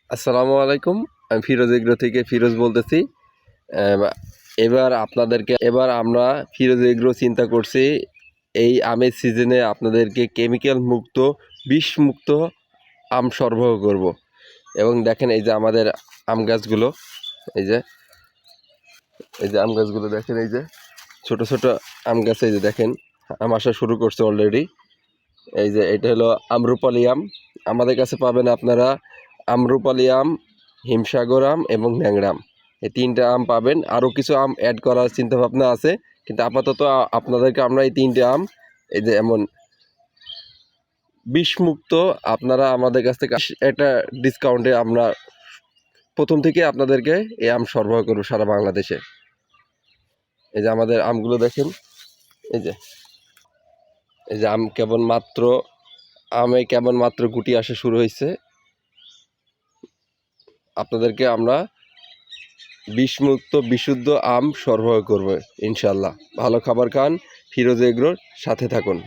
আসসালামু আলাইকুম। আমি ফিরোজ এগ্রো থেকে ফিরোজ বলতেছি। এবার আমরা ফিরোজ এগ্রো চিন্তা করছি এই আমের সিজনে আপনাদেরকে কেমিক্যাল মুক্ত, বিষ মুক্ত আম সরবরাহ করব। এবং দেখেন এই যে আমাদের আম গাছগুলো, এই যে আম গাছগুলো দেখেন, এই যে ছোট ছোট আম গাছ, এই যে দেখেন আম আসা শুরু করছে অলরেডি। এই যে এটা হলো আম্রপালি আম। আমাদের কাছে পাবেন আপনারা আম্রপালি আম, হিমসাগর আম এবং ন্যাংরা আম, এই তিনটা আম পাবেন। আরও কিছু আম অ্যাড করার চিন্তাভাবনা আছে, কিন্তু আপাতত আপনাদেরকে আমরা এই তিনটে আম, এই যে এমন বিষমুক্ত, আপনারা আমাদের কাছ থেকে একটা ডিসকাউন্টে আমরা প্রথম থেকে আপনাদেরকে এই আম সরবরাহ করব সারা বাংলাদেশে। এই যে আমাদের আমগুলো দেখেন, এই যে আমে কেবল মাত্র গুটি আসা শুরু হয়েছে। আপনাদেরকে আমরা বিষমুক্ত বিশুদ্ধ আম সরবরাহ করব ইনশাল্লাহ। ভালো খাবার খান, ফিরোজ এগ্রোর সাথে থাকুন।